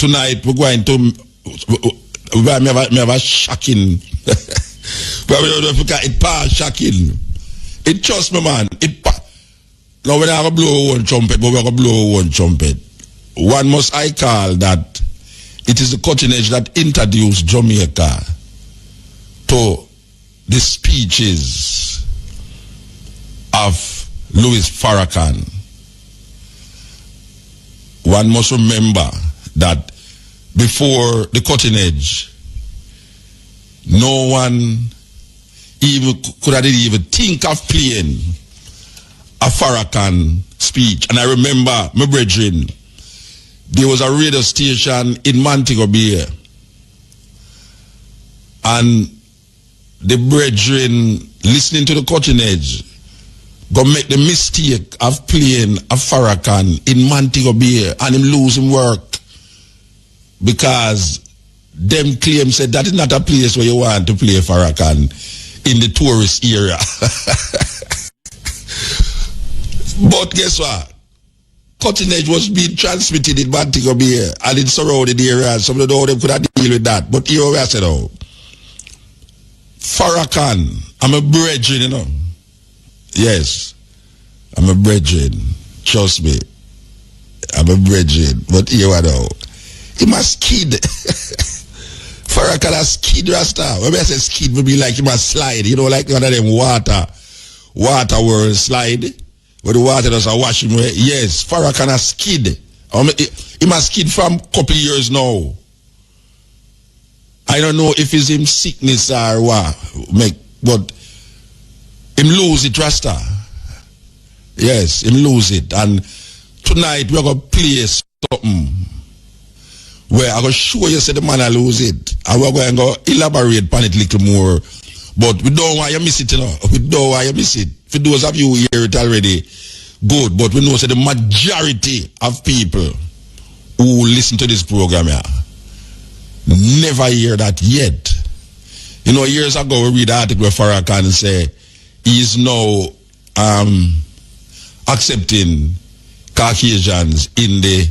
tonight we're going to we have a shocking. It pass shocking. It trust me, man. Now when I blow one trumpet, but we're gonna blow one trumpet. One must I call that it is the cutting edge that introduced Jamaica to the speeches of Louis Farrakhan. One must remember that before the cutting edge, no one even could have even think of playing a Farrakhan speech. And I remember my brethren, there was a radio station in Montego Bay, and the brethren listening to the cutting edge go make the mistake of playing a Farrakhan in Montego Bay and him losing work because them claim said that is not a place where you want to play Farrakhan in the tourist area. But guess what? Cutting edge was being transmitted in Montego Bay and in surrounding areas. Some of them could have deal with that. But here we are said, oh, Farrakhan, I'm a brethren, you know. Yes, I'm a brethren. Trust me. I'm a brethren. But here we are now. He must skid. Farrakhan has skid Rasta. When I say skid, would be like he must slide. You know, like one of them water world slide. Where the water does a wash him away. Yes, Farrakhan has skid. He must skid from couple years now. I don't know if it's him sickness or what, but him lose it, Rasta. Yes, him lose it. And tonight we're going to play something where I'm going to show you say the man I lose it. And we're going to elaborate on it a little more. But we don't want you to miss it, you know. We don't want you to miss it. For those of you who hear it already, good. But we know that the majority of people who listen to this program here never hear that yet. You know, years ago we read an article where Farrakhan say he is now accepting Caucasians in the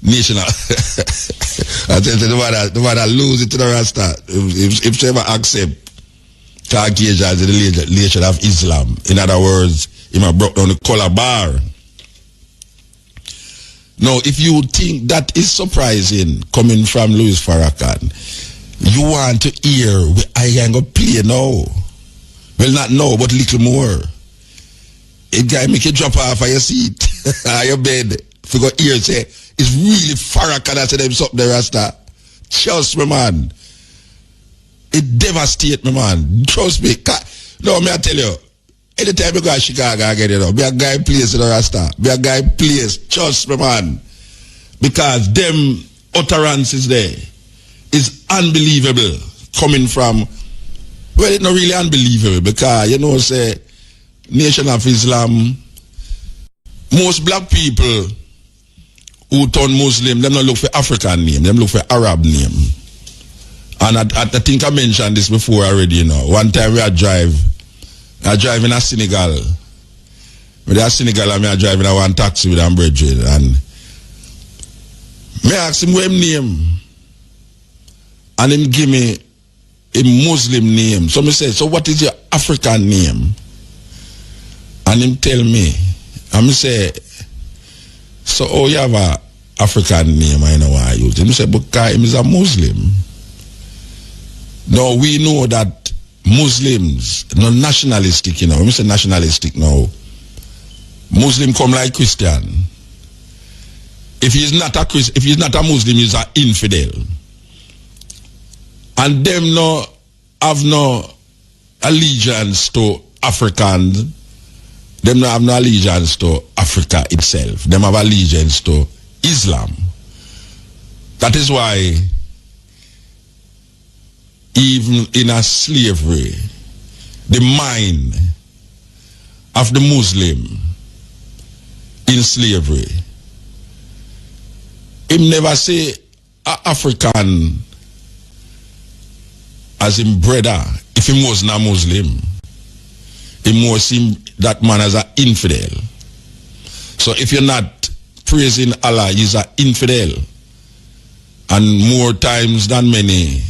national. I tell you, the one that lose it to the Rasta, if they ever accept Caucasians in the nation of Islam. In other words, he might broke down the color bar. Now, if you think that is surprising coming from Louis Farrakhan, you want to hear what I am going to play now. Well, not now, but little more. A guy make you drop off of your seat, your bed. If you go hear say, it's really Farrakhan that said them something there, Rasta. Trust me, man. It devastates me, man. Trust me. No, me I tell you, anytime you go to Chicago, I get it up. Be a guy place in the Rasta. Be a guy place. Trust me, man. Because them utterances there is unbelievable coming from, well, it's not really unbelievable because, you know, say, Nation of Islam, most black people who turn Muslim, them not look for African name, them look for Arab name. And I think I mentioned this before already, you know. One time I drive in a Senegal. With a Senegal, I drive in a one taxi with a brethren. And I ask him what his name. And him give me a Muslim name. So I say, so what is your African name? And him tell me. And I say, so oh, you have a African name, I know why I use him. He say, because him is a Muslim. Now we know that Muslims, not nationalistic, you know. When we say nationalistic now, Muslim come like Christian. If he is not a Muslim, he's an infidel. And them no have no allegiance to Africans. Them no have no allegiance to Africa itself. Them have allegiance to Islam. That is why even in a slavery, the mind of the Muslim in slavery, him never say African as him brother if he was not Muslim. He must see that man as an infidel. So if you're not praising Allah, he's an infidel. And more times than many,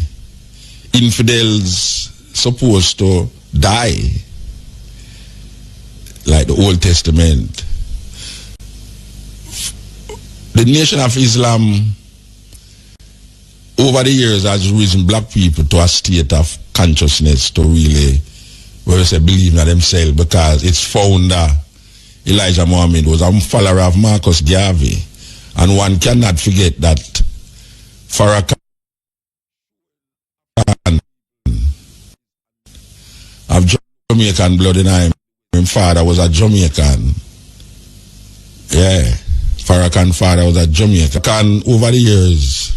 infidels supposed to die, like the Old Testament. The Nation of Islam over the years has risen black people to a state of consciousness to really, where we say, believe in themselves, because its founder, Elijah Muhammad, was a follower of Marcus Garvey. And one cannot forget that Farrakhan of Jamaican blood in him. His father was a Jamaican. Yeah. Farrakhan's father was a Jamaican. Over the years,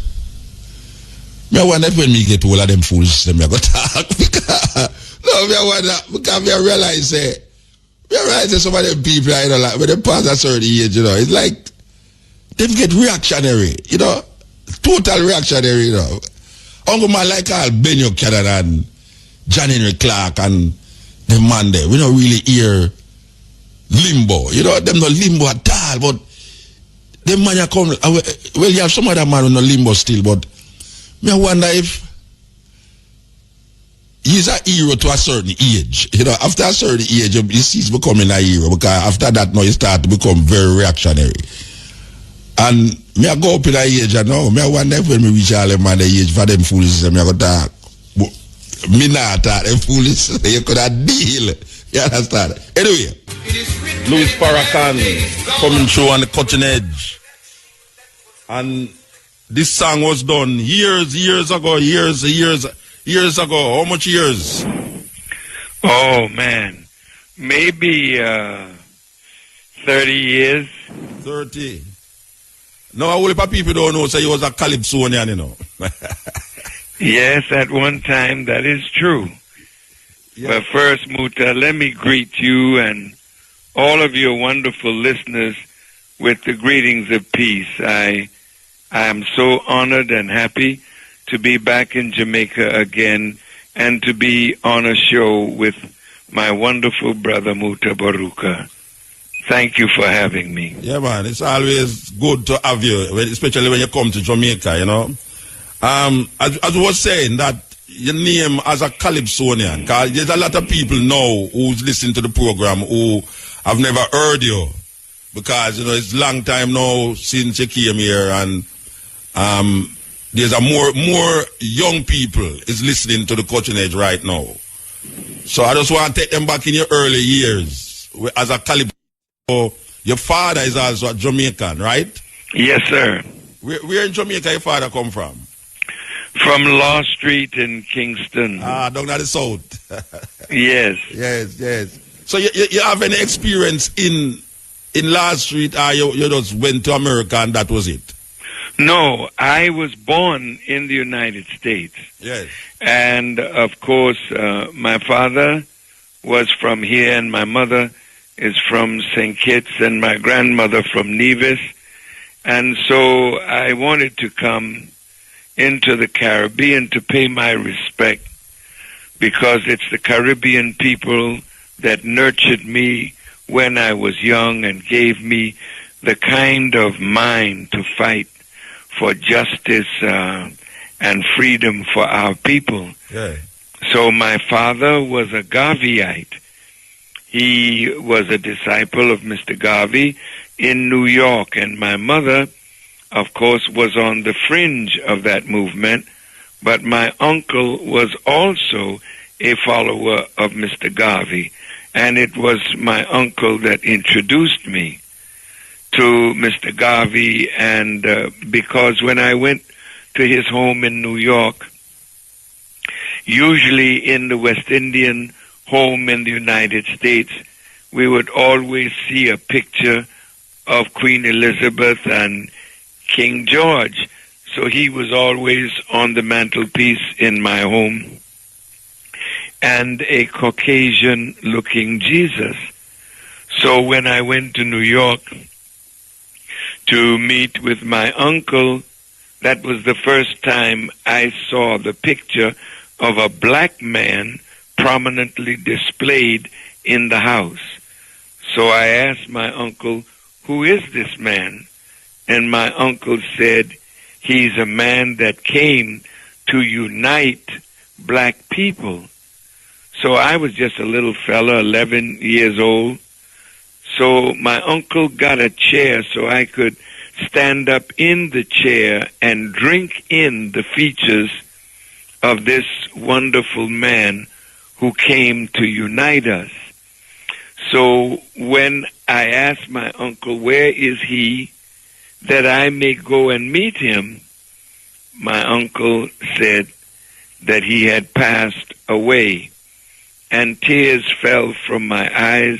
I wonder if when me get all of them fools, I go talk. No, I wonder, because I realize some of them people, you know, like, when they pass a certain age, you know, it's like, they get reactionary, you know, total reactionary, you know. Uncle man like all Ben Buchanan and John Henry Clark and the man there, we don't really hear limbo, you know, them no limbo at all, but them man come, well, you have some other man who no limbo still, but I wonder if he's a hero to a certain age. You know, after a certain age, he ceases becoming a hero, because after that, now you start to become very reactionary. And I go up in that age, you know, I wonder if when we reach all them man the age for them foolishness, I go talk. Me not talk them foolishness, you could have deal. You understand? Anyway, Louis Farrakhan coming through on the cutting edge. And this song was done years ago. How much years? Oh, man. Maybe 30 years. 30. No, a whole heap of people don't know, so he was a Calypsonian, you know. Yes, at one time, that is true. Yeah. But first, Muta, let me greet you and all of your wonderful listeners with the greetings of peace. I am so honored and happy to be back in Jamaica again and to be on a show with my wonderful brother Mutabaruka. Thank you for having me. Yeah, man, it's always good to have you, especially when you come to Jamaica, you know. As I was saying, that your name as a Calypsonian, because there's a lot of people now who's listening to the program who have never heard you, because, you know, it's a long time now since you came here, and there's a more young people is listening to the Cutting Edge right now. So I just want to take them back in your early years as a Calypsonian. Your father is also a Jamaican, right? Yes, sir. Where in Jamaica your father come from? From Law Street in Kingston. Ah, down at the south. Yes. Yes. So you have any experience in Law Street, or you just went to America and that was it? No, I was born in the United States. Yes. And, of course, my father was from here, and my mother is from St. Kitts, and my grandmother from Nevis. And so I wanted to come into the Caribbean to pay my respect, because it's the Caribbean people that nurtured me when I was young and gave me the kind of mind to fight for justice and freedom for our people. Yeah. So my father was a Garveyite. He was a disciple of Mr. Garvey in New York, and my mother, of course, was on the fringe of that movement, but my uncle was also a follower of Mr. Garvey, and it was my uncle that introduced me to Mr. Garvey, and because when I went to his home in New York, usually in the West Indian home in the United States, we would always see a picture of Queen Elizabeth and King George. So he was always on the mantelpiece in my home, and a Caucasian-looking Jesus. So when I went to New York to meet with my uncle, that was the first time I saw the picture of a black man prominently displayed in the house. So I asked my uncle, "Who is this man?" And my uncle said, He's a man that came to unite black people. So I was just a little fella, 11 years old. So my uncle got a chair so I could stand up in the chair and drink in the features of this wonderful man who came to unite us. So when I asked my uncle, where is he, that I may go and meet him, my uncle said that he had passed away, and tears fell from my eyes,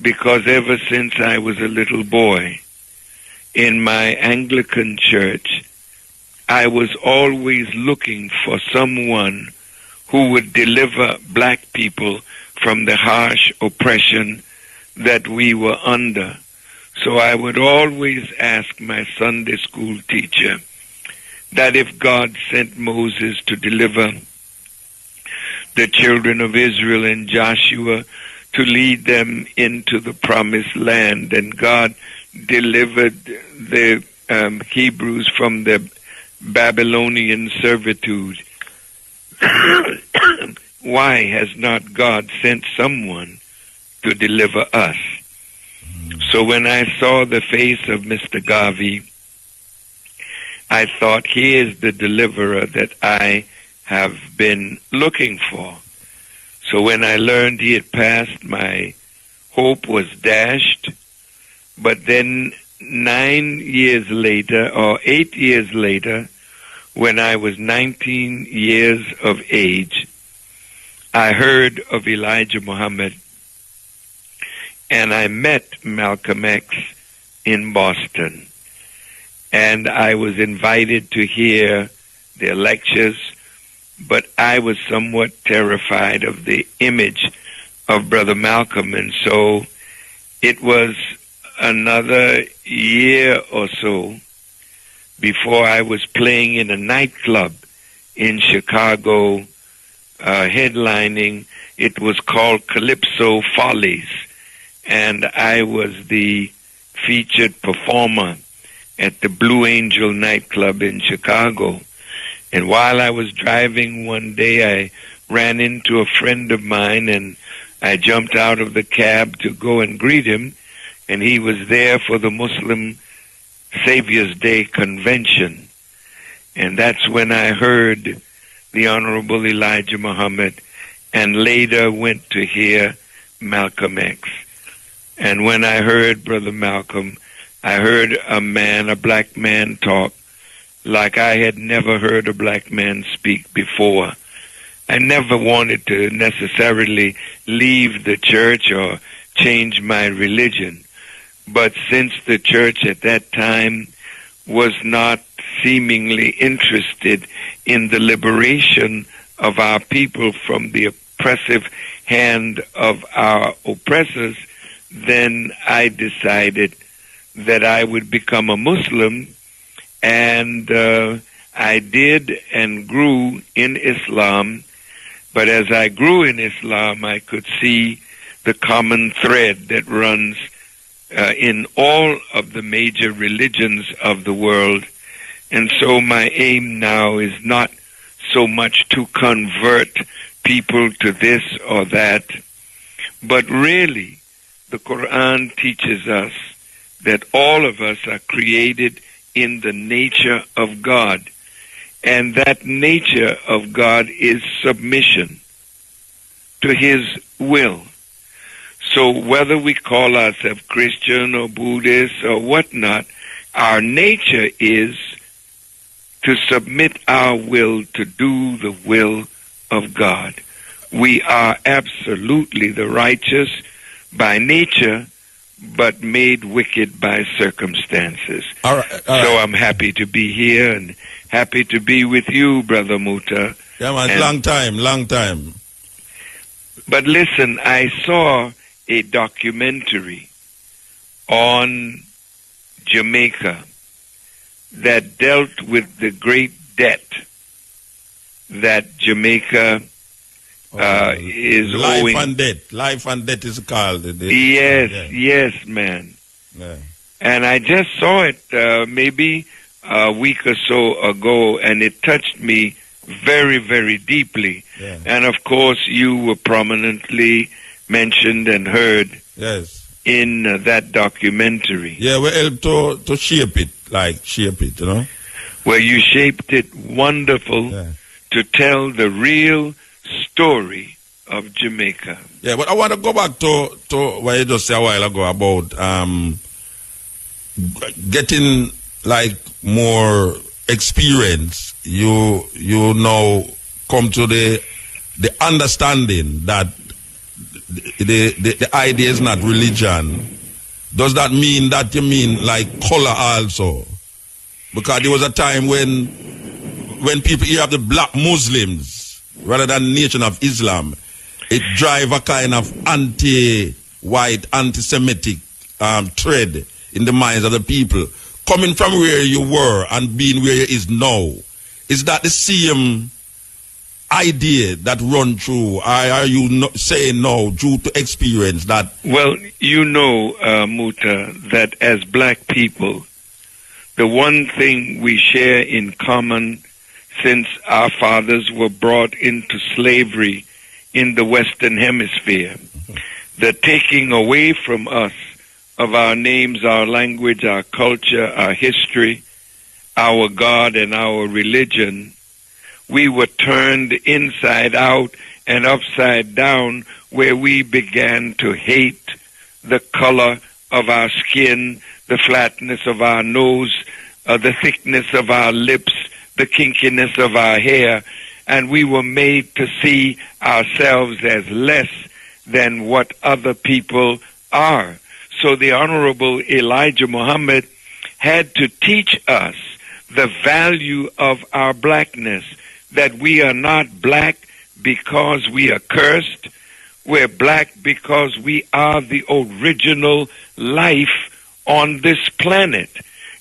because ever since I was a little boy in my Anglican church, I was always looking for someone who would deliver black people from the harsh oppression that we were under. So I would always ask my Sunday school teacher that if God sent Moses to deliver the children of Israel and Joshua to lead them into the promised land, and God delivered the Hebrews from the Babylonian servitude, why has not God sent someone to deliver us? So when I saw the face of Mr. Garvey, I thought, he is the deliverer that I have been looking for. So when I learned he had passed, my hope was dashed. But then 9 years later, or 8 years later, when I was 19 years of age, I heard of Elijah Muhammad, and I met Malcolm X in Boston. And I was invited to hear their lectures, but I was somewhat terrified of the image of Brother Malcolm, and so it was another year or so before I was playing in a nightclub in Chicago, headlining. It was called Calypso Follies, and I was the featured performer at the Blue Angel nightclub in Chicago. And while I was driving one day, I ran into a friend of mine, and I jumped out of the cab to go and greet him, and he was there for the Muslim Savior's Day convention. And that's when I heard the Honorable Elijah Muhammad, and later went to hear Malcolm X. And when I heard Brother Malcolm, I heard a black man talk like I had never heard a black man speak before. I never wanted to necessarily leave the church or change my religion. But since the church at that time was not seemingly interested in the liberation of our people from the oppressive hand of our oppressors, then I decided that I would become a Muslim, and I did and grew in Islam. But as I grew in Islam, I could see the common thread that runs in all of the major religions of the world. And so my aim now is not so much to convert people to this or that, but really the Quran teaches us that all of us are created in the nature of God, and that nature of God is submission to His will. So whether we call ourselves Christian or Buddhist or whatnot, our nature is to submit our will to do the will of God. We are absolutely the righteous by nature, but made wicked by circumstances. All right. So I'm happy to be here and happy to be with you, Brother Muta. Yeah, man, long time. But listen, I saw a documentary on Jamaica that dealt with the great debt that Jamaica is owing. Life and debt is called. Yes, man. Yeah. And I just saw it maybe a week or so ago, and it touched me very, very deeply. Yeah. And of course, you were prominently mentioned and heard in that documentary. Yeah, we helped to shape it, you know. Where you shaped it wonderful to tell the real story of Jamaica. Yeah, but I want to go back to what you just said a while ago about getting like more experience. You now come to the understanding that the idea is not religion. Does that mean that you mean like color also? Because there was a time when people hear of the black Muslims rather than Nation of Islam, it drive a kind of anti-white, anti-Semitic thread in the minds of the people. Coming from where you were and being where you is now, is that the same idea that run through? Are you saying no due to experience that? Well, you know, Muta, that as black people, the one thing we share in common since our fathers were brought into slavery in the Western Hemisphere, the taking away from us of our names, our language, our culture, our history, our God, and our religion, we were turned inside out and upside down, where we began to hate the color of our skin, the flatness of our nose, the thickness of our lips, the kinkiness of our hair, and we were made to see ourselves as less than what other people are. So the Honorable Elijah Muhammad had to teach us the value of our blackness, that we are not black because we are cursed. We're black because we are the original life on this planet.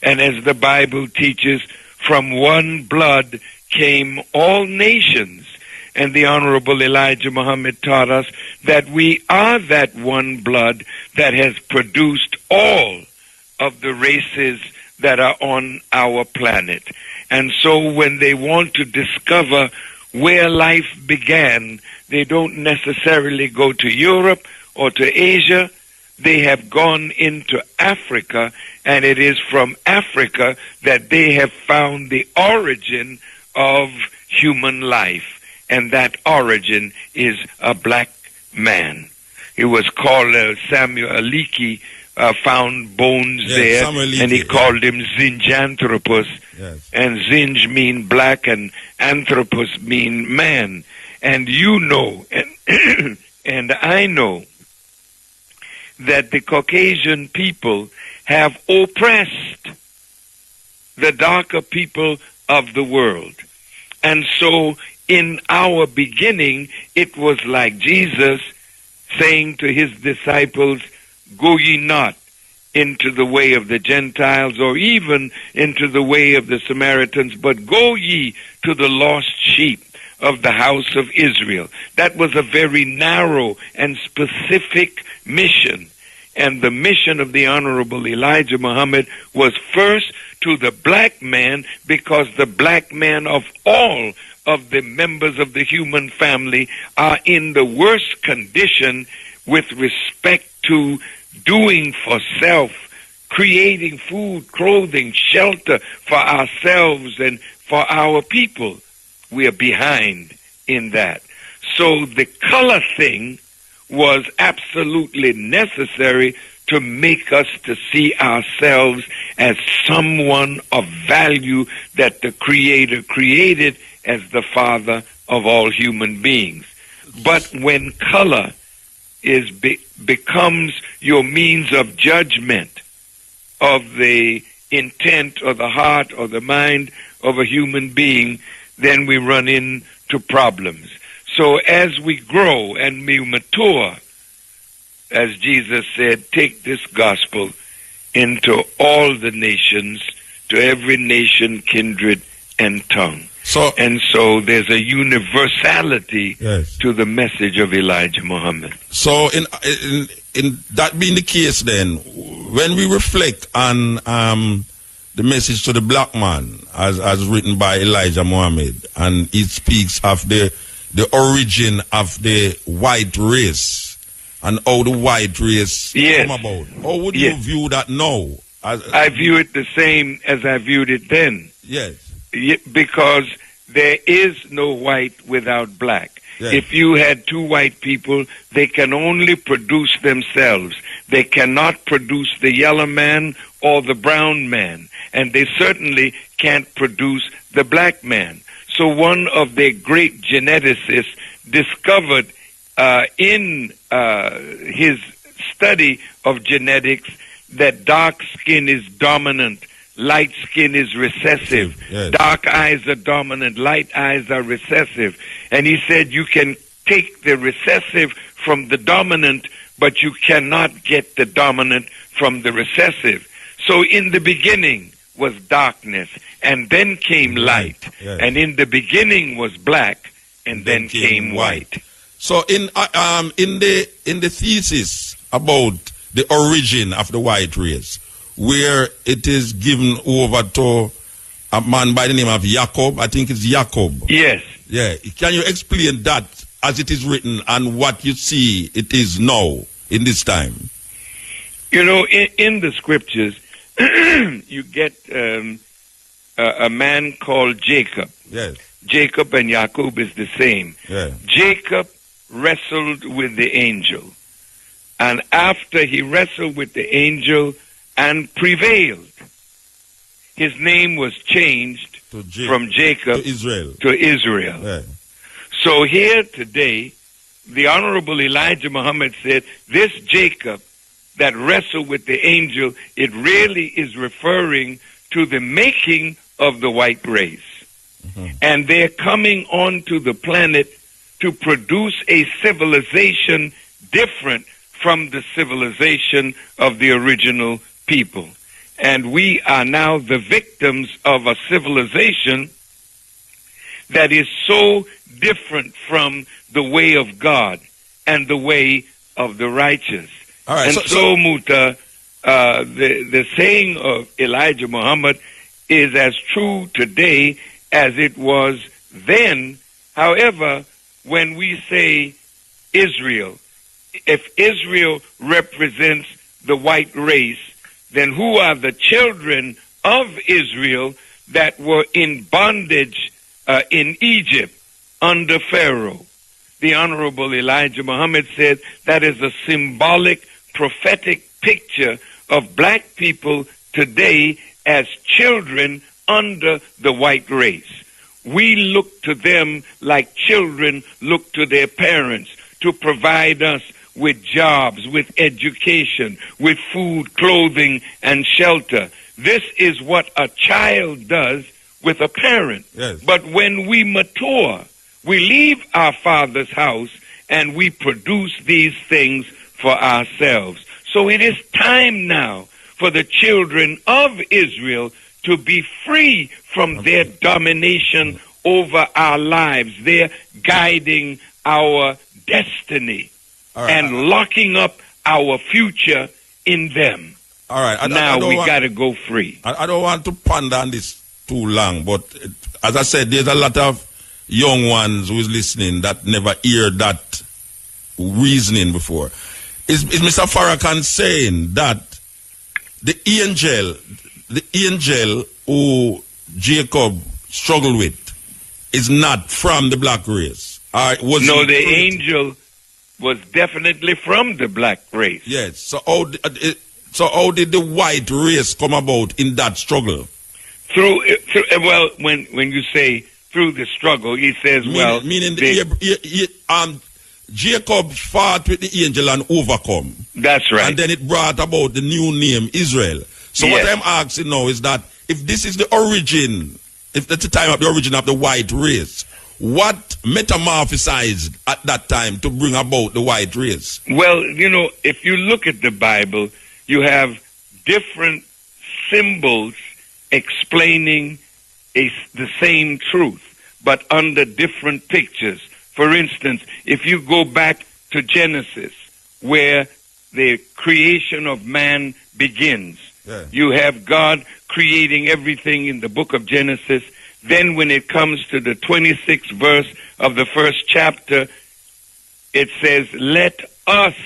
And as the Bible teaches, from one blood came all nations. And the Honorable Elijah Muhammad taught us that we are that one blood that has produced all of the races that are on our planet. And so when they want to discover where life began, they don't necessarily go to Europe or to Asia. They have gone into Africa, and it is from Africa that they have found the origin of human life. And that origin is a black man. It was called Samuel Aliki, found bones there, and he called him Zinjanthropus. Yes. And Zinj mean black and Anthropus mean man. And you know, and, and I know, that the Caucasian people have oppressed the darker people of the world. And so in our beginning, it was like Jesus saying to his disciples, go ye not into the way of the Gentiles or even into the way of the Samaritans, but go ye to the lost sheep of the house of Israel. That was a very narrow and specific mission. And the mission of the Honorable Elijah Muhammad was first to the black man, because the black man of all of the members of the human family are in the worst condition with respect to doing for self, creating food, clothing, shelter for ourselves and for our people. We are behind in that. So the color thing was absolutely necessary to make us to see ourselves as someone of value that the Creator created as the Father of all human beings. But when color becomes your means of judgment of the intent or the heart or the mind of a human being, then we run into problems. So as we grow and we mature, as Jesus said, take this gospel into all the nations, to every nation, kindred, and tongue. So there's a universality to the message of Elijah Muhammad. So in that being the case, then, when we reflect on the message to the black man, as written by Elijah Muhammad, and it speaks of the origin of the white race and how the white race come about. How would you view that now? I view it the same as I viewed it then. Yes. Because there is no white without black. Yes. If you had two white people, they can only produce themselves. They cannot produce the yellow man or the brown man. And they certainly can't produce the black man. So one of their great geneticists discovered in his study of genetics that dark skin is dominant, light skin is recessive. Yes. Dark eyes are dominant, light eyes are recessive. And he said you can take the recessive from the dominant, but you cannot get the dominant from the recessive. So in the beginning was darkness, and then came light. Yes. And in the beginning was black, and then came white. So in the thesis about the origin of the white race, where it is given over to a man by the name of Jacob, I think it's Jacob. Yes. Yeah. Can you explain that as it is written and what you see it is now in this time? You know, in the scriptures, you get a man called Jacob. Yes. Jacob and Jacob is the same. Yeah. Jacob wrestled with the angel. And after he wrestled with the angel and prevailed, his name was changed from Jacob to Israel. Yeah. So here today, the Honorable Elijah Muhammad said, this Jacob that wrestled with the angel, it really is referring to the making of the white race. Mm-hmm. And they're coming onto the planet to produce a civilization different from the civilization of the original people. And we are now the victims of a civilization that is so different from the way of God and the way of the righteous. All right, and so Muta, the saying of Elijah Muhammad is as true today as it was then. However, when we say Israel, if Israel represents the white race, then who are the children of Israel that were in bondage in Egypt under Pharaoh? The Honorable Elijah Muhammad said that is a symbolic, prophetic picture of black people today as children under the white race. We look to them like children look to their parents to provide us with jobs, with education, with food, clothing, and shelter. This is what a child does with a parent. Yes. But when we mature, we leave our father's house and we produce these things for ourselves. So it is time now for the children of Israel to be free from their domination over our lives. They're guiding our destiny and locking up our future in them. All right. Now we got to go free. I don't want to ponder on this too long, but as I said, there's a lot of young ones who's listening that never heard that reasoning before. Is Mr. Farrakhan saying that the angel who Jacob struggled with is not from the black race? No, the angel was definitely from the black race. Yes. So how did the white race come about in that struggle? Through when you say through the struggle, he says, meaning Jacob fought with the angel and overcome. That's right. And then it brought about the new name Israel. So what I'm asking now is that if this is the origin, if that's the time of the origin of the white race, what metamorphosized at that time to bring about the white race? Well, you know, if you look at the Bible, you have different symbols explaining the same truth, but under different pictures. For instance, if you go back to Genesis, where the creation of man begins, you have God creating everything in the book of Genesis. Then when it comes to the 26th verse of the first chapter, it says, let us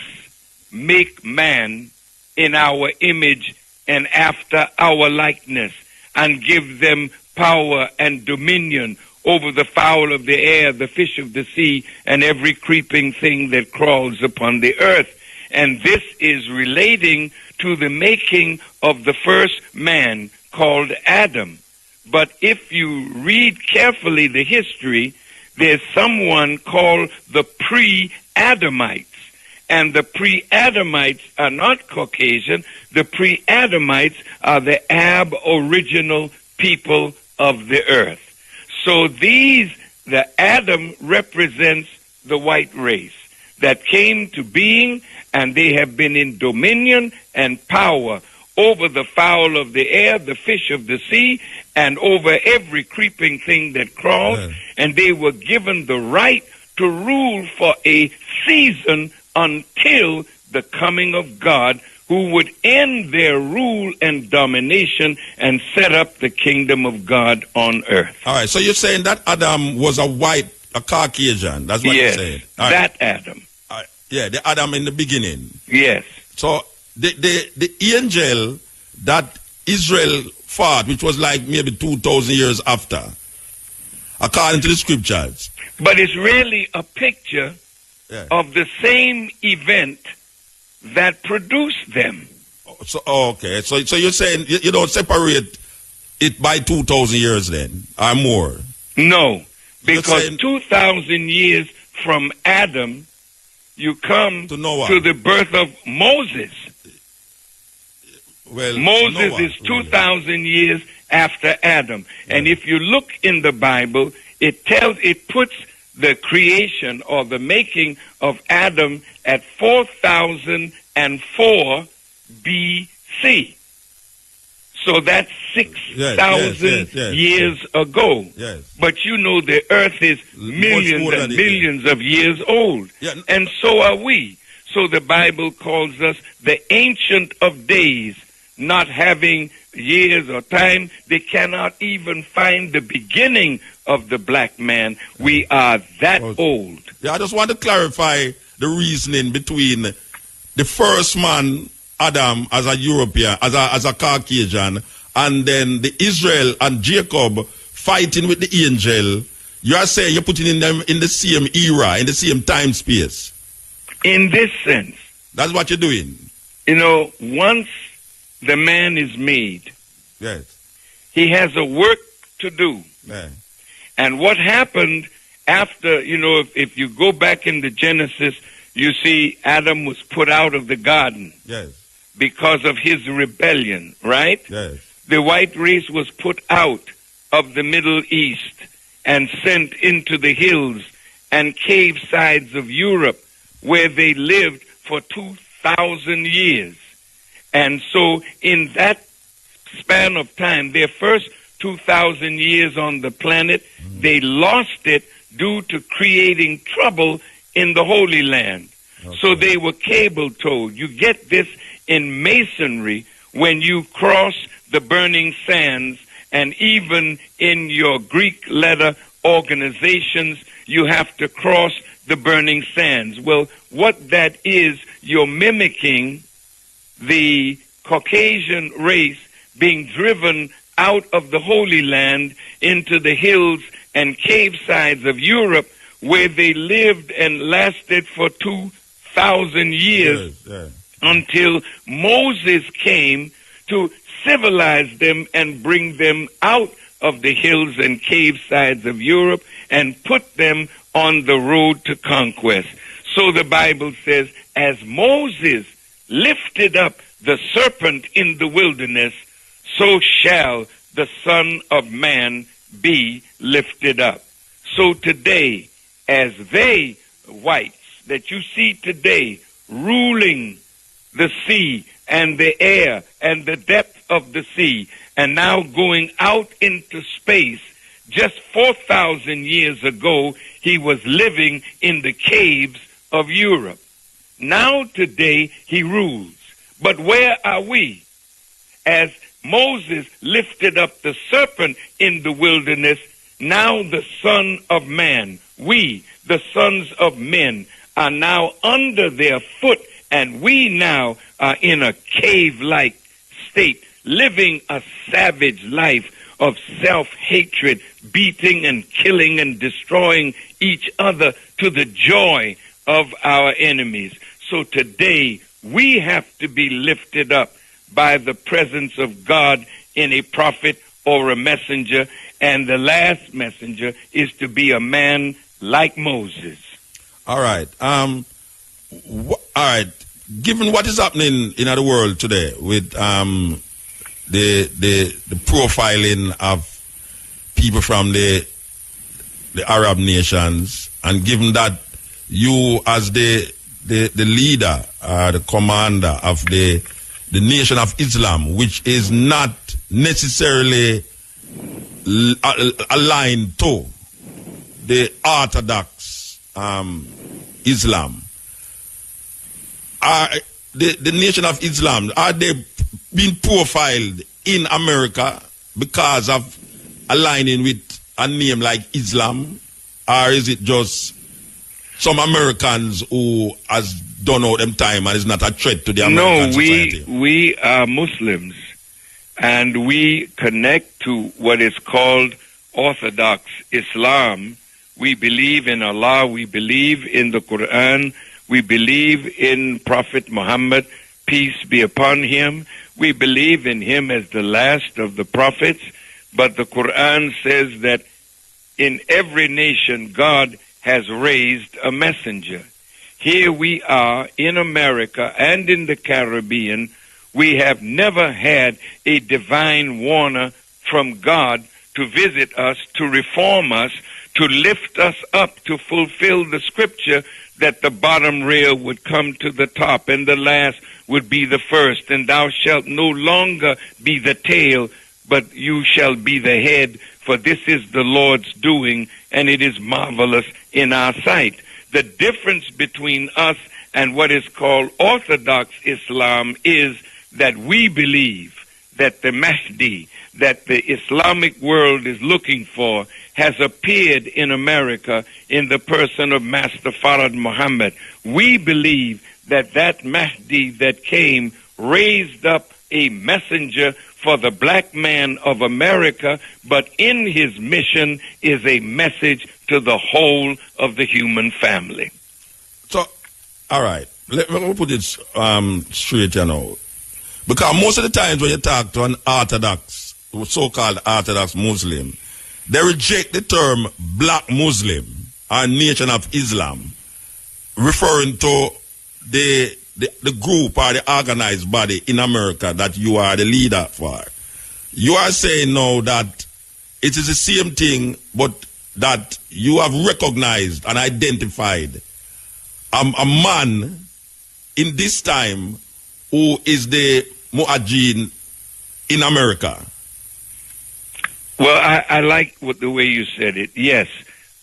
make man in our image and after our likeness, and give them power and dominion over the fowl of the air, the fish of the sea, and every creeping thing that crawls upon the earth. And this is relating to the making of the first man called Adam. But if you read carefully the history, there's someone called the pre-Adamites. And the pre-Adamites are not Caucasian. The pre-Adamites are the aboriginal people of the earth. So the Adam represents the white race that came to being, and they have been in dominion and power over the fowl of the air, the fish of the sea, and over every creeping thing that crawls. Yeah. And they were given the right to rule for a season until the coming of God, who would end their rule and domination and set up the kingdom of God on earth. All right, so you're saying that Adam was a Caucasian. That's what you're saying. All that right. Adam. Yeah, the Adam in the beginning. Yes. So the angel that Israel fought, which was like maybe 2,000 years after, according to the scriptures. But it's really a picture of the same event that produced them. So okay, so you're saying you don't separate it by 2,000 years then, or more? No, because 2,000 years from Adam, you come to the birth of Moses. Well, Moses Noah, is 2,000 years after Adam. Yeah. And if you look in the Bible, it puts the creation or the making of Adam at 4004 BC. So that's 6,000 years ago. Yes. But you know the earth is millions and millions of years old. Yeah. And so are we. So the Bible calls us the Ancient of Days, not having years or time. They cannot even find the beginning of the black man. We are that old. Yeah, I just want to clarify the reasoning between the first man, Adam, as a European, as a Caucasian, and then the Israel and Jacob fighting with the angel. You are saying you're putting them in the same era, in the same time space. In this sense. That's what you're doing. You know, once the man is made, yes, he has a work to do. Yeah. And what happened after, you know, if you go back into Genesis, you see Adam was put out of the garden. Yes. Because of his rebellion, right? Yes. The white race was put out of the Middle East and sent into the hills and cave sides of Europe, where they lived for 2,000 years. And so in that span of time, their first 2,000 years on the planet, they lost it due to creating trouble in the Holy Land. Okay. So they were cable-towed. You get this in masonry when you cross the burning sands, and even in your Greek letter organizations, you have to cross the burning sands. Well, what that is, you're mimicking the Caucasian race being driven out of the Holy Land into the hills and cave sides of Europe, where they lived and lasted for 2,000 years. Yes. Until Moses came to civilize them and bring them out of the hills and cave sides of Europe and put them on the road to conquest. So the Bible says, as Moses lifted up the serpent in the wilderness, so shall the Son of Man be lifted up. So today, as they, whites, that you see today, ruling the sea and the air and the depth of the sea, and now going out into space. Just 4,000 years ago, he was living in the caves of Europe. Now today, he rules. But where are we? As Moses lifted up the serpent in the wilderness, now the Son of Man, we, the sons of men, are now under their foot, and we now are in a cave-like state, living a savage life of self-hatred, beating and killing and destroying each other to the joy of our enemies. So today, we have to be lifted up by the presence of God in a prophet or a messenger, and the last messenger is to be a man like Moses. All right. All right. Given what is happening in the world today with the profiling of people from the Arab nations, and given that you as the leader, the commander of the Nation of Islam, which is not necessarily aligned to the Orthodox Islam, are the Nation of Islam, are they being profiled in America because of aligning with a name like Islam, or is it just some Americans who has done all them time and is not a threat to the American society? No, we are Muslims, and we connect to what is called Orthodox Islam. We believe in Allah, we believe in the Quran, we believe in Prophet Muhammad, peace be upon him. We believe in him as the last of the prophets, but the Quran says that in every nation God has raised a messenger. Here we are in America and in the Caribbean. We have never had a divine warner from God to visit us, to reform us, to lift us up, to fulfill the scripture that the bottom rail would come to the top and the last would be the first, and thou shalt no longer be the tail, but you shall be the head, for this is the Lord's doing, and it is marvelous in our sight. The difference between us and what is called Orthodox Islam is that we believe that the Mahdi, that the Islamic world is looking for, has appeared in America in the person of Master Farrakhan Muhammad. We believe that that Mahdi that came raised up a messenger for the black man of America, but in his mission is a message to the whole of the human family. So, all right, let me put it straight, you know. Because most of the times when you talk to an Orthodox, so-called Orthodox Muslim, they reject the term black Muslim or Nation of Islam, referring to the group or the organized body in America that you are the leader for. You are saying now that it is the same thing, but that you have recognized and identified a man in this time who is the Mu'ajin in America. Well, I like the way you said it. Yes,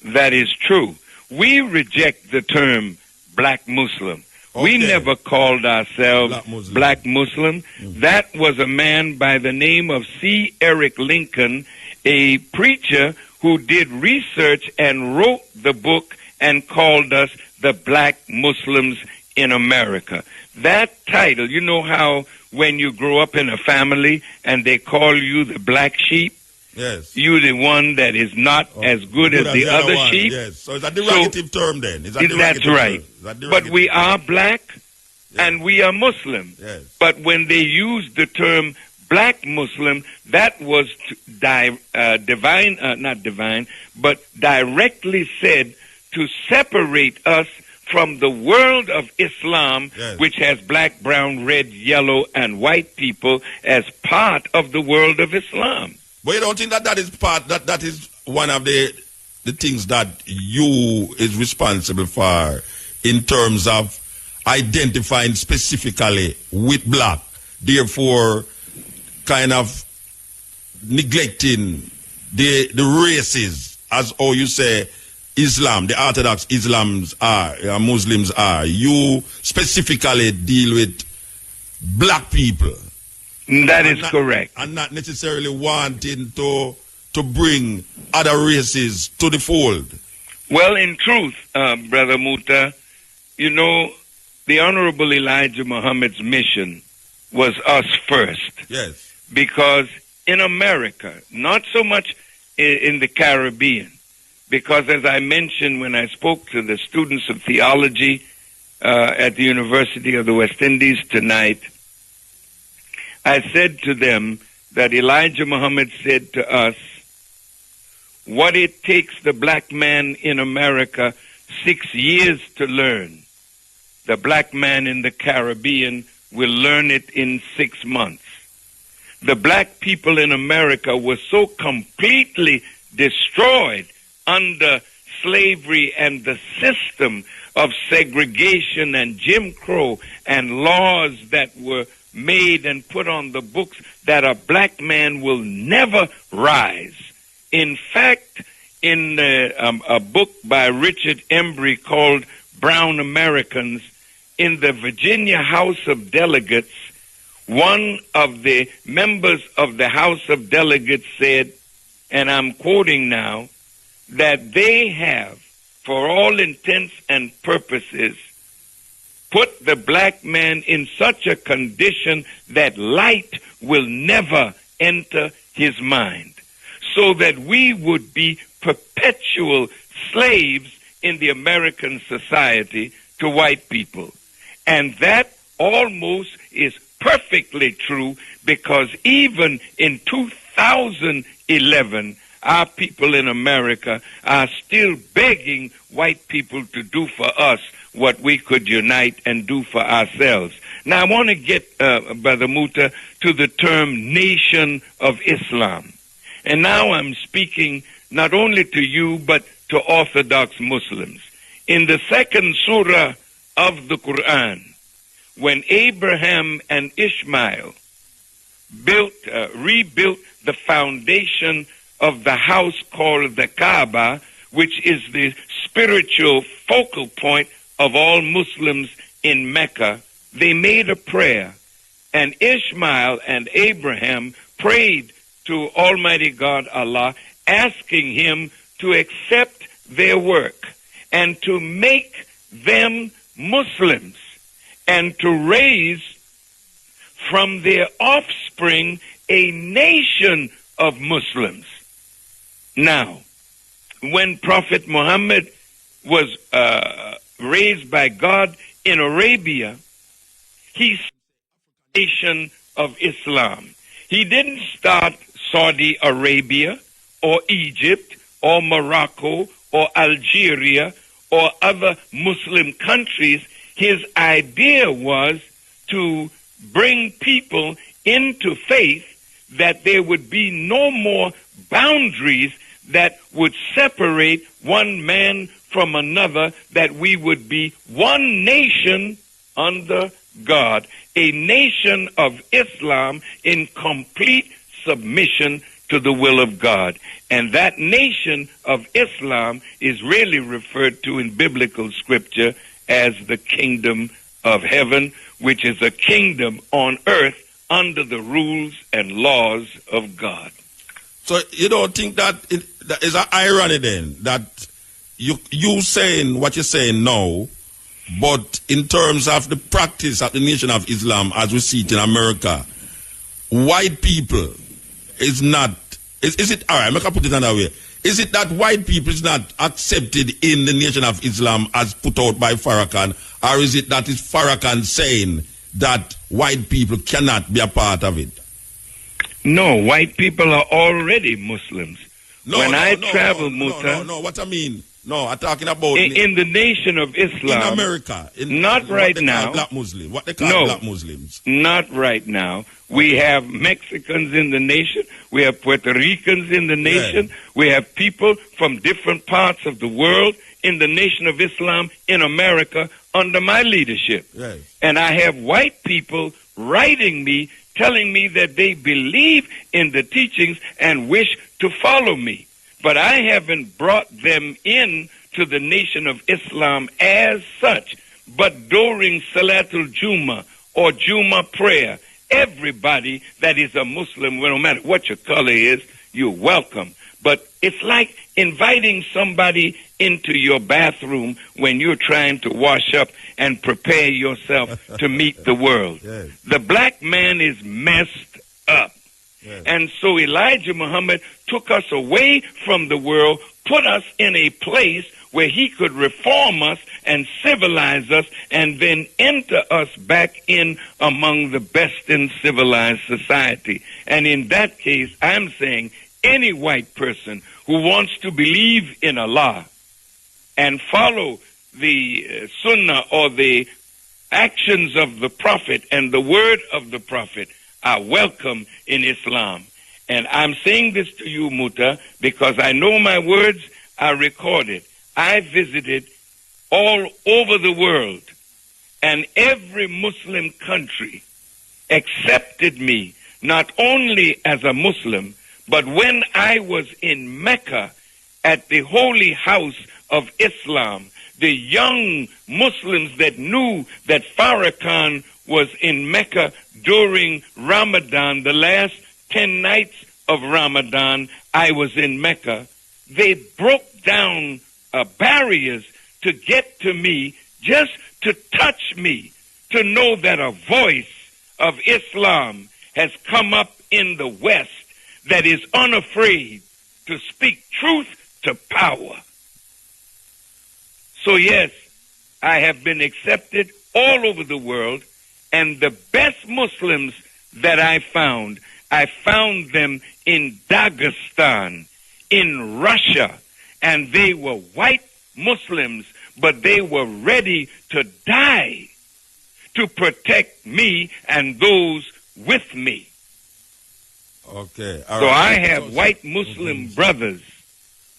that is true. We reject the term black Muslim. Okay. We never called ourselves black Muslim. Mm-hmm. That was a man by the name of C. Eric Lincoln, a preacher who did research and wrote the book and called us the black Muslims in America. That title, you know how when you grow up in a family and they call you the black sheep? Yes. You're the one that is not as good as the other sheep. Yes. So it's a derogative term then. That's right. But we are black and we are Muslim. Yes. But when they used the term black Muslim, that was directly said to separate us from the world of Islam, yes, which has black, brown, red, yellow, and white people as part of the world of Islam. But you don't think that is part, that is one of the things that you is responsible for in terms of identifying specifically with black, therefore kind of neglecting the races, as how you say Islam, the Orthodox Muslims are. You specifically deal with black people. That is correct. And not necessarily wanting to bring other races to the fold. Well, in truth, Brother Muta, you know, the Honorable Elijah Muhammad's mission was us first. Yes. Because in America, not so much in the Caribbean, because as I mentioned when I spoke to the students of theology at the University of the West Indies tonight, I said to them that Elijah Muhammad said to us, what it takes the black man in America 6 years to learn, the black man in the Caribbean will learn it in 6 months. The black people in America were so completely destroyed under slavery and the system of segregation and Jim Crow and laws that were made and put on the books that a black man will never rise. In fact, in a book by Richard Embry called Brown Americans, in the Virginia House of Delegates, one of the members of the House of Delegates said, and I'm quoting now, that they have, for all intents and purposes, put the black man in such a condition that light will never enter his mind, so that we would be perpetual slaves in the American society to white people. And that almost is perfectly true, because even in 2011, our people in America are still begging white people to do for us what we could unite and do for ourselves. Now, I want to get, Brother Muta, to the term Nation of Islam. And now I'm speaking not only to you, but to Orthodox Muslims. In the second surah of the Quran, when Abraham and Ishmael rebuilt the foundation of the house called the Kaaba, which is the spiritual focal point of all Muslims in Mecca, they made a prayer. And Ishmael and Abraham prayed to Almighty God Allah, asking him to accept their work and to make them Muslims, and to raise from their offspring a nation of Muslims. Now, when Prophet Muhammad was raised by God in Arabia, he started the nation of Islam. He didn't start Saudi Arabia or Egypt or Morocco or Algeria or other Muslim countries. His idea was to bring people into faith, that there would be no more boundaries that would separate one man from another, that we would be one nation under God, a nation of Islam in complete submission to the will of God. And that nation of Islam is really referred to in biblical scripture as the kingdom of heaven, which is a kingdom on earth under the rules and laws of God. So you don't think that that is an irony then, that you saying what you're saying now, but in terms of the practice of the nation of Islam as we see it in America, white people is not, is it, all right, I can put it another way. Is it that white people is not accepted in the nation of Islam as put out by Farrakhan, or is it that is Farrakhan saying that white people cannot be a part of it? No, white people are already Muslims. I travel, Muta... No, what I mean... No, I'm talking about... In the nation of Islam... In America. Not right now. Black Muslims. What they call black Muslims. Not right now. We have Mexicans in the nation. We have Puerto Ricans in the nation. Yeah. We have people from different parts of the world in the nation of Islam in America under my leadership. Yes. And I have white people writing me, telling me that they believe in the teachings and wish to follow me. But I haven't brought them in to the nation of Islam as such. But during Salatul Juma or Juma prayer everybody that is a Muslim, well, no matter what your color is, you're welcome. But it's like inviting somebody into your bathroom when you're trying to wash up and prepare yourself to meet the world. Yes. The black man is messed up. Yes. And so Elijah Muhammad took us away from the world, put us in a place where he could reform us and civilize us, and then enter us back in among the best in civilized society. And in that case, I'm saying any white person who wants to believe in Allah and follow the Sunnah or the actions of the Prophet and the word of the Prophet are welcome in Islam. And I'm saying this to you, Muta, because I know my words are recorded. I visited all over the world, and every Muslim country accepted me not only as a Muslim, but when I was in Mecca at the holy house of Islam, the young Muslims that knew that Farrakhan was in Mecca during Ramadan, the last 10 nights of Ramadan, I was in Mecca. They broke down barriers to get to me, just to touch me, to know that a voice of Islam has come up in the West that is unafraid to speak truth to power. So yes, I have been accepted all over the world, and the best Muslims that I found them in Dagestan, in Russia, and they were white Muslims, but they were ready to die to protect me and those with me. Okay. All so right. I have white Muslim brothers,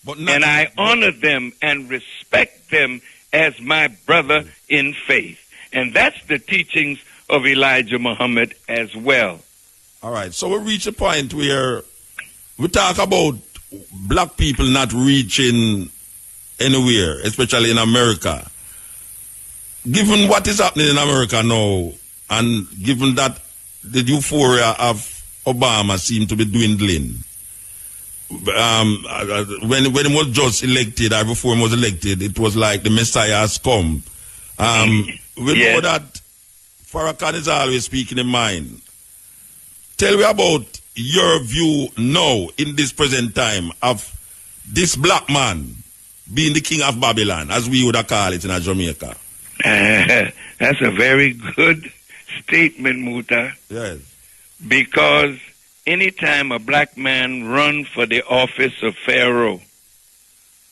and I honor them and respect them as my brother in faith. And that's the teachings of Elijah Muhammad as well. All right. So we reach a point where we talk about black people not reaching anywhere, especially in America. Given what is happening in America now, and given that the euphoria of Obama seems to be dwindling, when he was just elected, or before he was elected, it was like the Messiah has come. We know that Farrakhan is always speaking in mind. Tell me about your view now, in this present time, of this black man being the king of Babylon, as we would call it in Jamaica. That's a very good statement, Muta. Yes. Because anytime a black man runs for the office of Pharaoh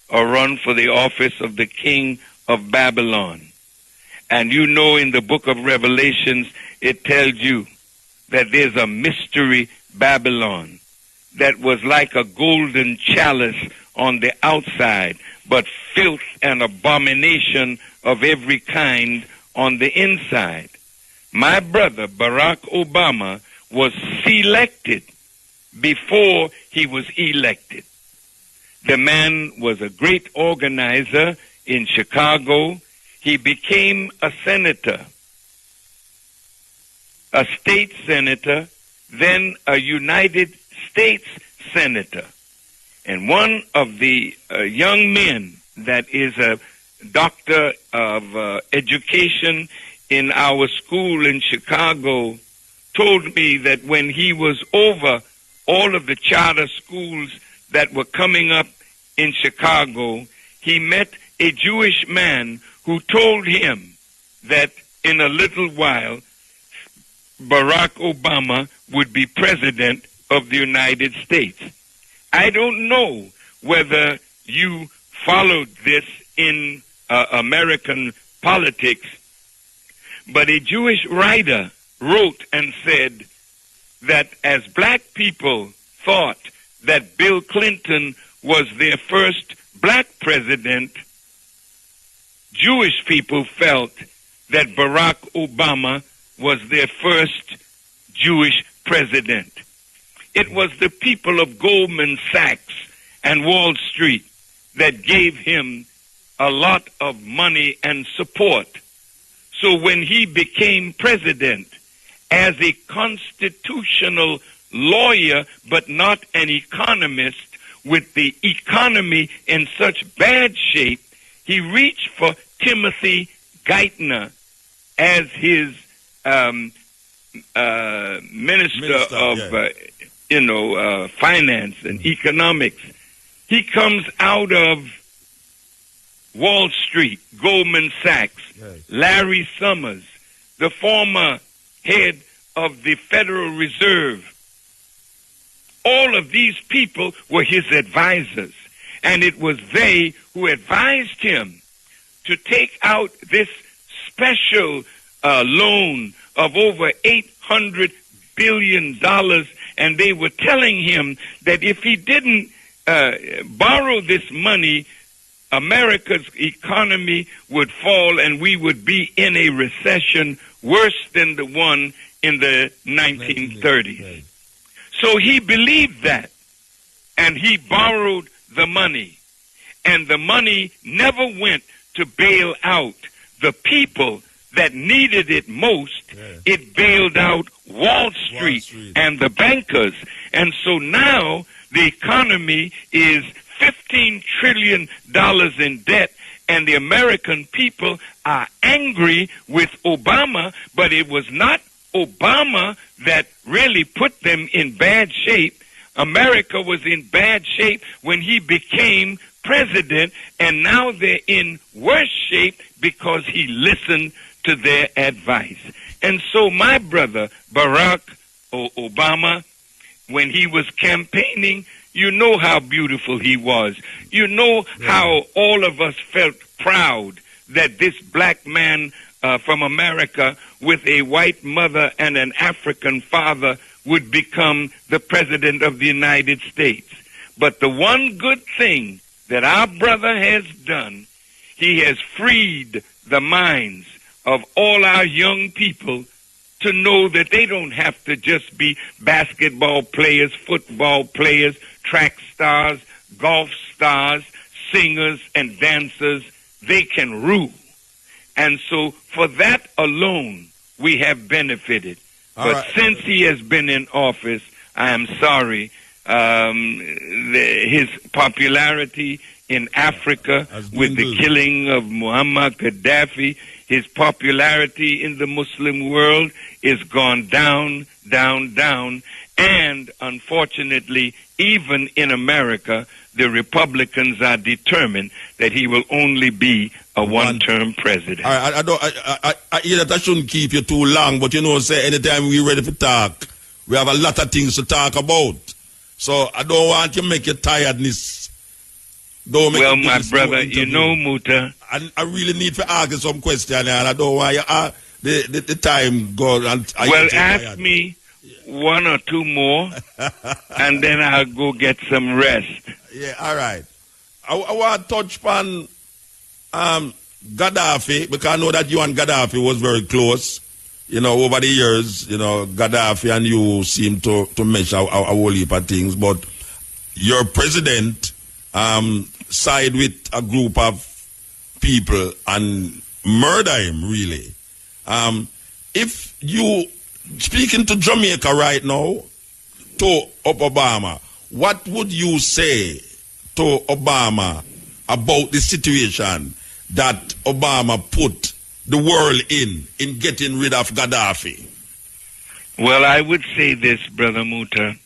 or run for the office of the king of Babylon, and you know in the book of Revelations, it tells you that there's a mystery Babylon that was like a golden chalice on the outside, but filth and abomination of every kind on the inside. My brother, Barack Obama, was selected before he was elected. The man was a great organizer in Chicago. He became a senator, a state senator, then a United States senator. And one of the young men that is a doctor of education in our school in Chicago told me that when he was over all of the charter schools that were coming up in Chicago, he met a Jewish man who told him that in a little while Barack Obama would be president of the United States. I don't know whether you followed this in American politics, but a Jewish writer wrote and said that as black people thought that Bill Clinton was their first black president, Jewish people felt that Barack Obama was their first Jewish president. It was the people of Goldman Sachs and Wall Street that gave him a lot of money and support. So when he became president as a constitutional lawyer, but not an economist, with the economy in such bad shape, he reached for Timothy Geithner as his minister of finance and economics. He comes out of Wall Street, Goldman Sachs, Larry Summers, the former head of the Federal Reserve. All of these people were his advisors, and it was they who advised him to take out this special loan of over $800 billion, and they were telling him that if he didn't borrow this money, America's economy would fall and we would be in a recession worse than the one in the 1930s. So he believed that, and he borrowed the money, and the money never went to bail out the people that needed it most. It bailed out Wall Street and the bankers. And so now the economy is $15 trillion in debt, and the American people are angry with Obama, but it was not Obama that really put them in bad shape. America was in bad shape when he became president, and now they're in worse shape because he listened to their advice. And so my brother, Barack Obama, when he was campaigning, you know how beautiful he was. You know how all of us felt proud that this black man from America with a white mother and an African father would become the president of the United States. But the one good thing that our brother has done, he has freed the minds of all our young people to know that they don't have to just be basketball players, football players, track stars, golf stars, singers, and dancers. They can rule. And so for that alone, we have benefited. But since he has been in office, I am sorry, his popularity in Africa with the killing of Muammar Gaddafi, his popularity in the Muslim world is gone down, down, down. And unfortunately, even in America, the Republicans are determined that he will only be a one-term president. I hear that I shouldn't keep you too long, but you know, say anytime we're ready to talk, we have a lot of things to talk about. So I don't want to make you tiredness. Well, my brother, you know, Muta, I really need to ask you some questions, and I don't want you the time go. Well, ask me one or two more, and then I'll go get some rest. Yeah, all right. I want to touch upon Gaddafi, because I know that you and Gaddafi was very close. You know, over the years, you know, Gaddafi and you seem to mesh a whole heap of things, but your president side with a group of people and murder him, really. If you speaking to Jamaica right now, to Obama, what would you say to Obama about the situation that Obama put the world in getting rid of Gaddafi? Well, I would say this, Brother Muta.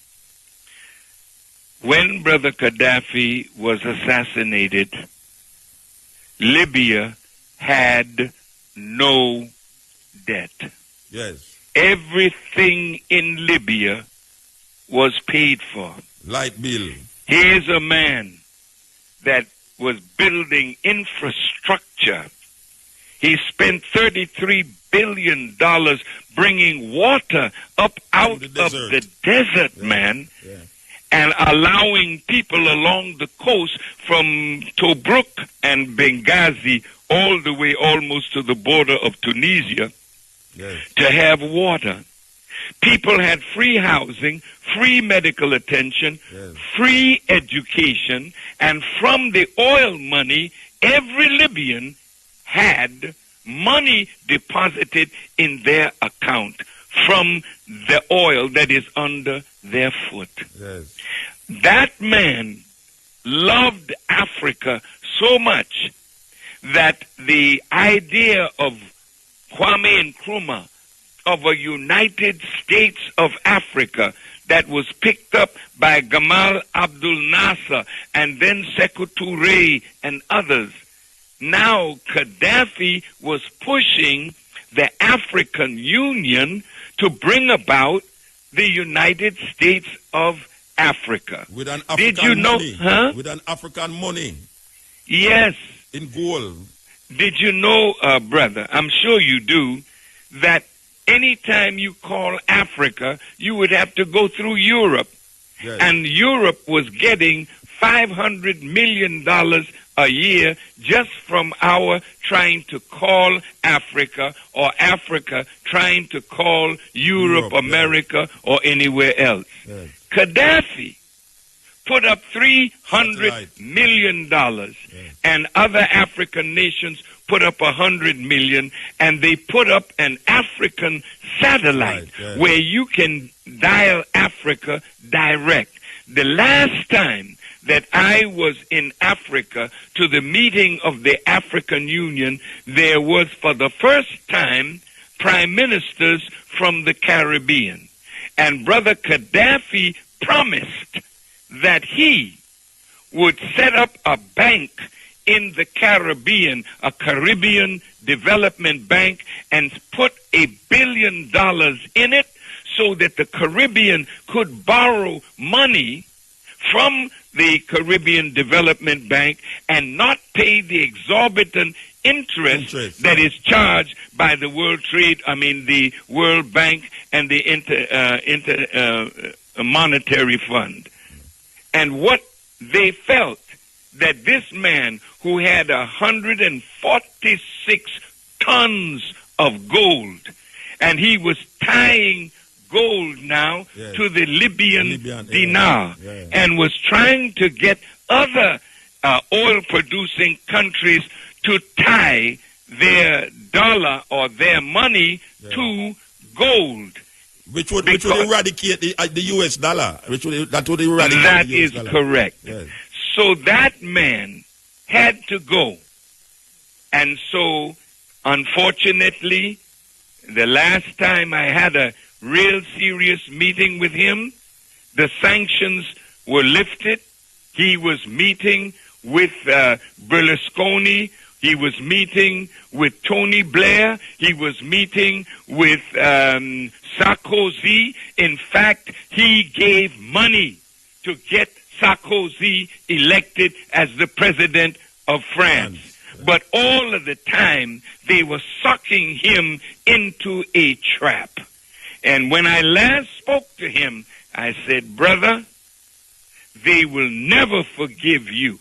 When Brother Gaddafi was assassinated, Libya had no debt. Yes. Everything in Libya was paid for. Light bill. Here's a man that was building infrastructure. He spent $33 billion bringing water up out of the desert, man, and allowing people along the coast from Tobruk and Benghazi all the way almost to the border of Tunisia to have water. People had free housing, free medical attention, free education, and from the oil money, every Libyan had money deposited in their account from the oil that is under their foot. Yes. That man loved Africa so much that the idea of Kwame Nkrumah, of a United States of Africa, that was picked up by Gamal Abdel Nasser and then Sekou Touré and others. Now Gaddafi was pushing the African Union to bring about the United States of Africa. With an African Did you know? money. Huh? With an African money. Yes. In gold. Did you know, brother, I'm sure you do, that anytime you call Africa, you would have to go through Europe. Yes. And Europe was getting $500 million a year just from our trying to call Africa, or Africa trying to call Europe, America, or anywhere else. Yes. Gaddafi put up $300 million, and other African nations put up $100 million, and they put up an African satellite where you can dial Africa direct. The last time that I was in Africa to the meeting of the African Union, there was for the first time prime ministers from the Caribbean. And Brother Gaddafi promised that he would set up a bank in the Caribbean, a Caribbean Development Bank, and put $1 billion in it so that the Caribbean could borrow money from the Caribbean Development Bank and not pay the exorbitant interest that is charged by the the World Bank and the Monetary Fund. And what they felt, that this man who had 146 tons of gold, and he was tying gold now to the Libyan dinar, and was trying to get other oil-producing countries to tie their dollar or their money to gold. Which would eradicate the U.S. dollar. That would eradicate that the US is dollar. correct. Yes. So that man had to go. And so, unfortunately, the last time I had a real serious meeting with him, the sanctions were lifted. He was meeting with Berlusconi. He was meeting with Tony Blair. He was meeting with Sarkozy. In fact, he gave money to get Sarkozy elected as the president of France. But all of the time, they were sucking him into a trap. And when I last spoke to him, I said, brother, they will never forgive you.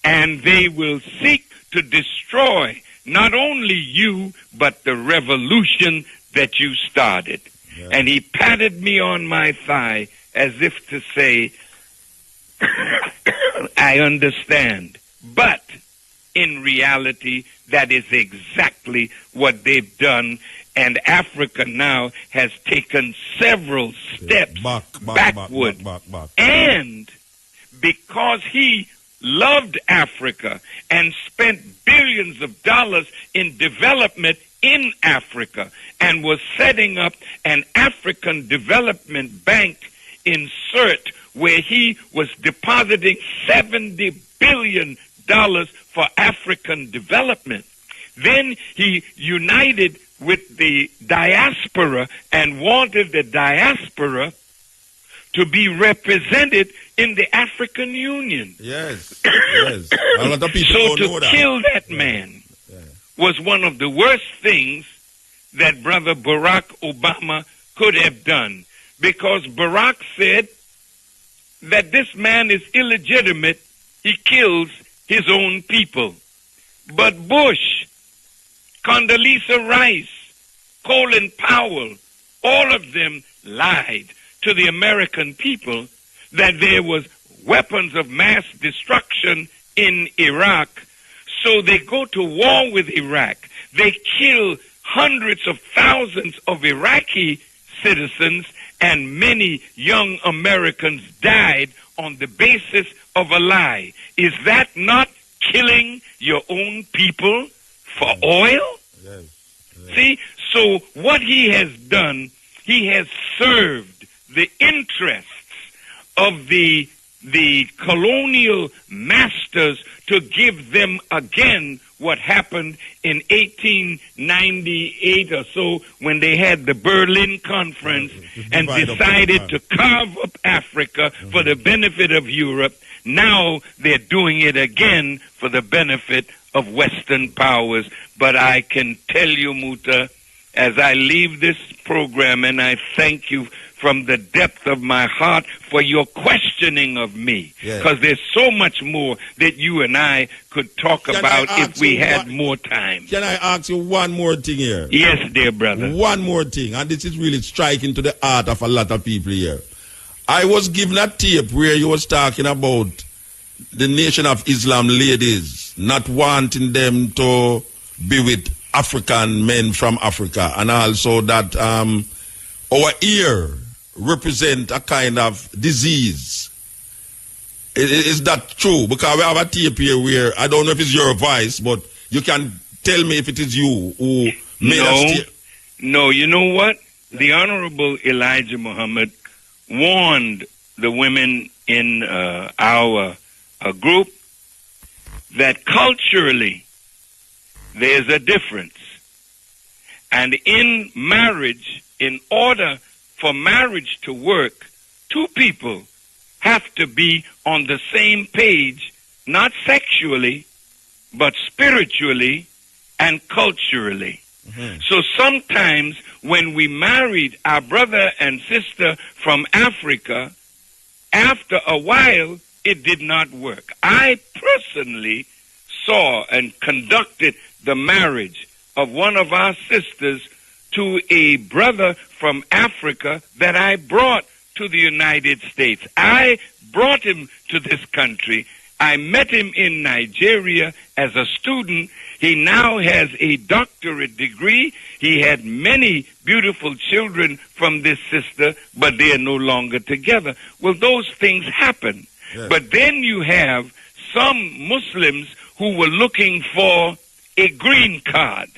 And they will seek to destroy not only you, but the revolution that you started. Yeah. And he patted me on my thigh as if to say, I understand. But in reality, that is exactly what they've done. And Africa now has taken several steps backward. And because he loved Africa and spent billions of dollars in development in Africa and was setting up an African Development Bank in CERT where he was depositing $70 billion for African development. Then he united with the diaspora and wanted the diaspora to be represented in the African Union. Yes, yes. A lot of people so don't know to kill that man was one of the worst things that Brother Barack Obama could have done, because Barack said that this man is illegitimate. He kills his own people. But Bush, Condoleezza Rice, Colin Powell, all of them lied to the American people that there was weapons of mass destruction in Iraq. So they go to war with Iraq. They kill hundreds of thousands of Iraqi citizens and many young Americans died on the basis of a lie. Is that not killing your own people for oil? Yes. Yes. See, so what he has done, he has served the interests of the colonial masters to give them again what happened in 1898 or so when they had the Berlin Conference and decided to carve up Africa for the benefit of Europe. Now they're doing it again for the benefit of Western powers. But I can tell you, Muta, as I leave this program, and I thank you from the depth of my heart for your questioning of me, because there's so much more that you and I could talk about if we had more time. Can I ask you one more thing here? Yes, dear brother. One more thing, and this is really striking to the heart of a lot of people here. I was given a tape where you was talking about the Nation of Islam ladies not wanting them to be with African men from Africa, and also that our ear represent a kind of disease. Is that true? Because we have a tape here where, I don't know if it's your voice, but you can tell me if it is you who made us tape. No, you know what? The Honorable Elijah Muhammad warned the women in our group that culturally there's a difference. And in marriage, in order for marriage to work, two people have to be on the same page, not sexually, but spiritually and culturally. Mm-hmm. So sometimes when we married our brother and sister from Africa, after a while, it did not work. I personally saw and conducted the marriage of one of our sisters to a brother from Africa that I brought to the United States. I brought him to this country. I met him in Nigeria as a student. He now has a doctorate degree. He had many beautiful children from this sister, but they are no longer together. Well, those things happen. Yes. But then you have some Muslims who were looking for a green card.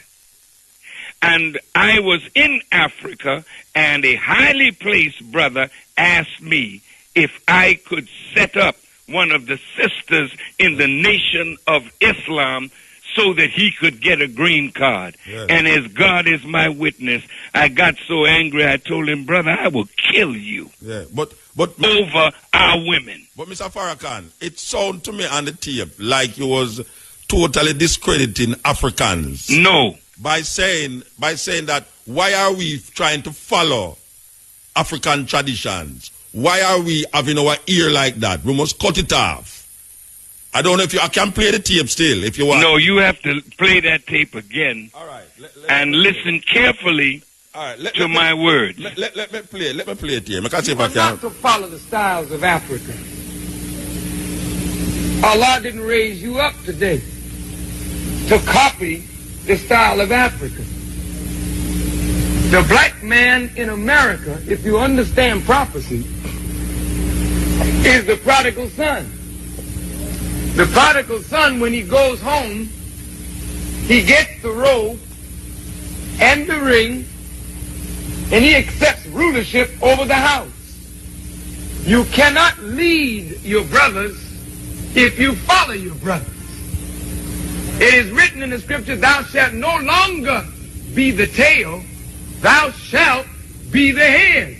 And I was in Africa, and a highly placed brother asked me if I could set up one of the sisters in the Nation of Islam so that he could get a green card. Yes. And as God is my witness, I got so angry, I told him, brother, I will kill you. Yeah, but over our women. But Mr. Farrakhan, it sounded to me on the tape like you was totally discrediting Africans. No. By saying that, why are we trying to follow African traditions? Why are we having our ear like that? We must cut it off. I don't know if I can play the tape still, if you want. No, you have to play that tape again. All right. And listen carefully to my words. Let me play it here. I see if I can. Not to follow the styles of Africa. Allah didn't raise you up today to copy the style of Africa. The black man in America, if you understand prophecy, is the prodigal son. The prodigal son, when he goes home, he gets the robe and the ring, and he accepts rulership over the house. You cannot lead your brothers if you follow your brothers. It is written in the scripture, thou shalt no longer be the tail, thou shalt be the head.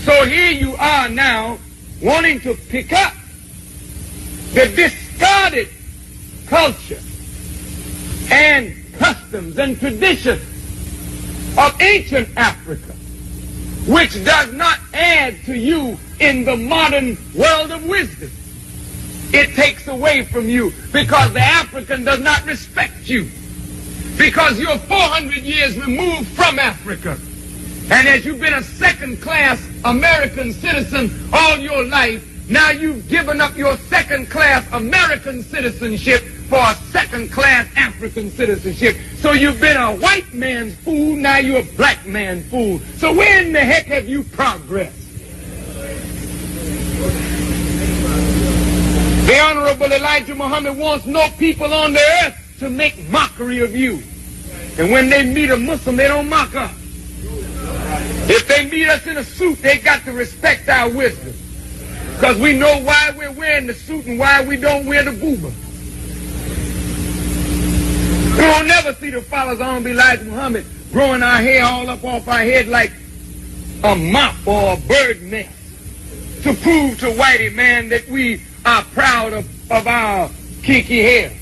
So here you are now wanting to pick up the discarded culture and customs and traditions of ancient Africa, which does not add to you in the modern world of wisdom. It takes away from you because the African does not respect you, because you're 400 years removed from Africa. And as you've been a second-class American citizen all your life, Now you've given up your second-class American citizenship for a second-class African citizenship. So you've been a white man's fool, now you're a black man's fool. So where in the heck have you progressed? The Honorable Elijah Muhammad wants no people on the earth to make mockery of you. And when they meet a Muslim, they don't mock us. If they meet us in a suit, they got to respect our wisdom. Because we know why we're wearing the suit and why we don't wear the booba. We will never see the followers of Honorable Elijah Muhammad growing our hair all up off our head like a mop or a bird nest to prove to whitey man that we are proud of our kinky hair.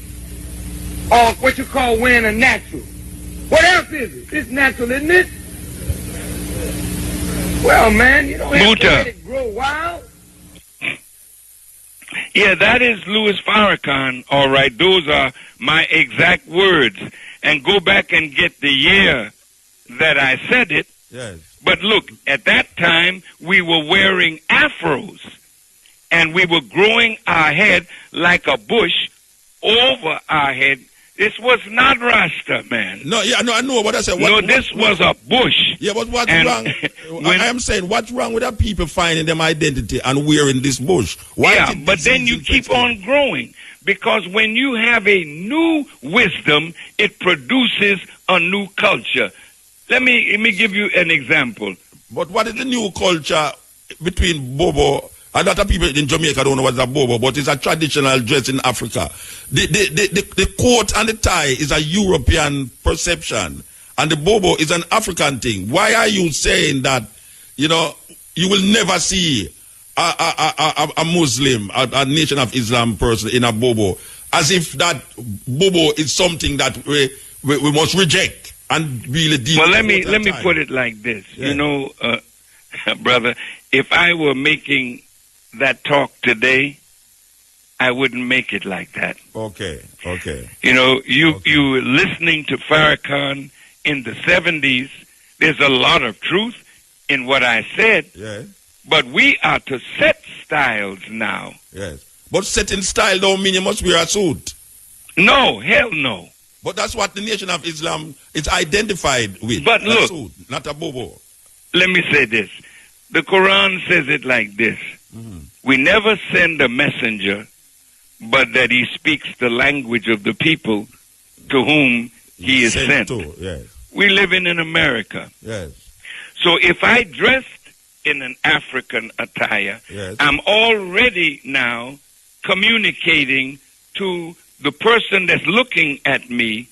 Or what you call wearing a natural. What else is it? It's natural, isn't it? Well, man, you don't have to let it grow wild. Yeah, that is Louis Farrakhan, all right. Those are my exact words. And go back and get the year that I said it. Yes. But look, at that time, we were wearing afros. And we were growing our head like a bush over our head. This was not Rasta, man. No, yeah, no, I know what I said. This was a bush. Yeah, but what's wrong? I am saying, what's wrong with the people finding them identity and wearing this bush? Why but then you keep on growing. Because when you have a new wisdom, it produces a new culture. Let me give you an example. But what is the new culture between Bobo? A lot of people in Jamaica don't know what's a bobo, but it's a traditional dress in Africa. The coat and the tie is a European perception, and the bobo is an African thing. Why are you saying that, you will never see a Muslim, a Nation of Islam person in a bobo, as if that bobo is something that we must reject and really deal with? Well, let me put it like this. Yeah. Brother, if I were making that talk today, I wouldn't make it like that. Okay. You were listening to Farrakhan in the 70s. There's a lot of truth in what I said. Yeah. But we are to set styles now. Yes. But setting style don't mean you must wear a suit. No, hell no. But that's what the Nation of Islam is identified with. But look, suit, not a bobo. Let me say this. The Quran says it like this. Mm-hmm. We never send a messenger, but that he speaks the language of the people to whom he is sent. Yes. We live in America. Yes. So if I dressed in an African attire, yes, I'm already now communicating to the person that's looking at me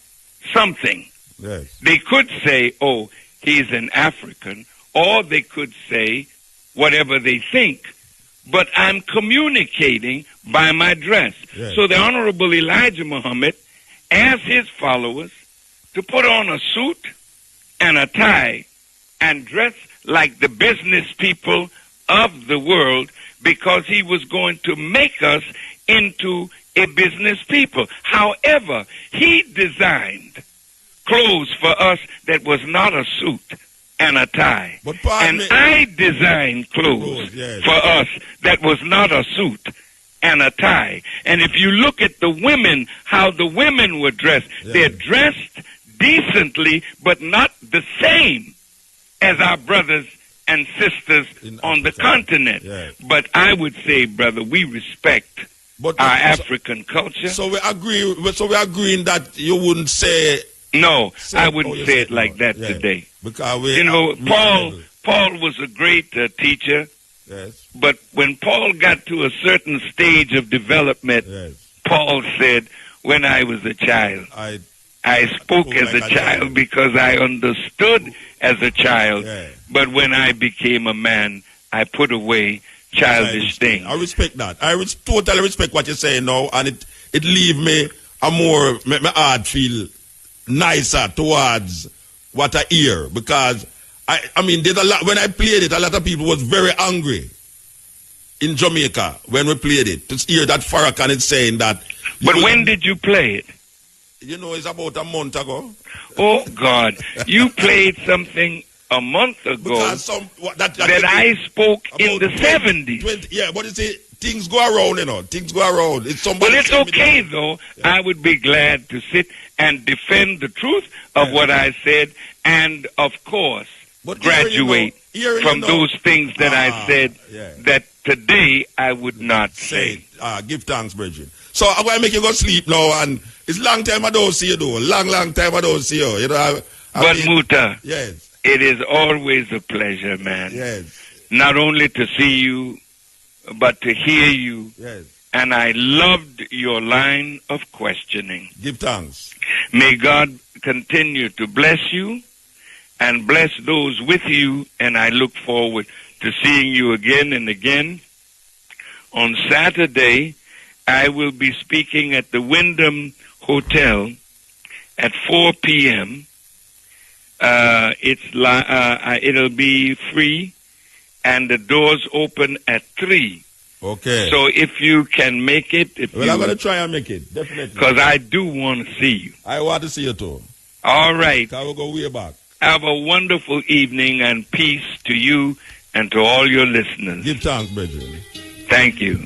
something. Yes. They could say, oh, he's an African, or they could say whatever they think. But I'm communicating by my dress. Yes. So the Honorable Elijah Muhammad asked his followers to put on a suit and a tie and dress like the business people of the world, because he was going to make us into a business people. However, he designed clothes for us that was not a suit and a tie. And I designed clothes for us that was not a suit and a tie. And if you look at the women, how the women were dressed, they're dressed decently, but not the same as our brothers and sisters on the continent. But I would say, brother, we respect our African culture. So we're agreeing that you wouldn't say... No, I wouldn't say it like that today. Because Paul was a great teacher. Yes. But when Paul got to a certain stage of development, Paul said, when I was a child, I spoke as a child because I understood as a child. But when I became a man, I put away childish things. I respect that. I totally respect what you're saying now, and it leave me my heart feel nicer towards what I hear, because I mean, there's a lot. When I played it, a lot of people was very angry in Jamaica when we played it, to hear that Farrakhan is saying that. But when did you play it? It's about a month ago. Oh God, you played something a month ago that I spoke in the 70s. Yeah, but you see, things go around, you know. Things go around. It's somebody. Well, it's okay, though. Yeah. I would be glad to sit and defend the truth of what I said and, of course, graduate from those things that I said that today I would not say. Give thanks, Bridget. So I'm going to make you go sleep now, and it's a long time I don't see you, though. Long time I don't see you. You know, but Muta, yes, it is always a pleasure, man. Yes. Not only to see you, but to hear you. Yes. And I loved your line of questioning. Give thanks. May God continue to bless you and bless those with you, and I look forward to seeing you again and again. On Saturday, I will be speaking at the Wyndham Hotel at 4 p.m. It'll be free, and the doors open at 3. Okay. So if you can make it, I'm going to try and make it, definitely. Because I do want to see you. I want to see you too. All right. I will go way back. Have a wonderful evening and peace to you and to all your listeners. Give thanks, brethren. Thank you.